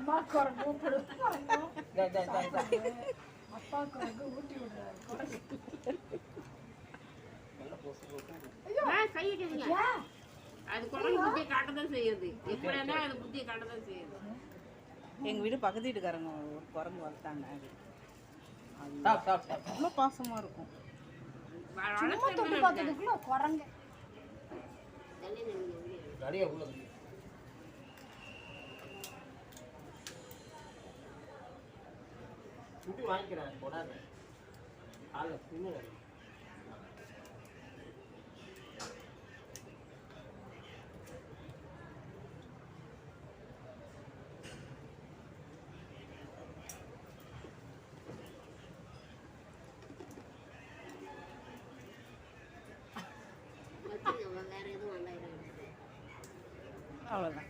அம்மா குரங்கு அப்பா குரங்கு ஊட்டி விடுறாரு. அது குரங்கு புத்தியை காட்டதான் செய்யுது. எப்படின்னா அது புத்தியை காட்டதான் செய்யுது. எங்க வீடு பக்கத்து வீட்டுக்காரங்க ஒரு குரங்கு வளர்த்தாங்க. அவ்வளோ பாசமா இருக்கும். குரங்கு குட்டி வாங்கிக்கிறேன் போடாது ஆளு பின்னு வேற எதுவும் அவ்வளோதான்.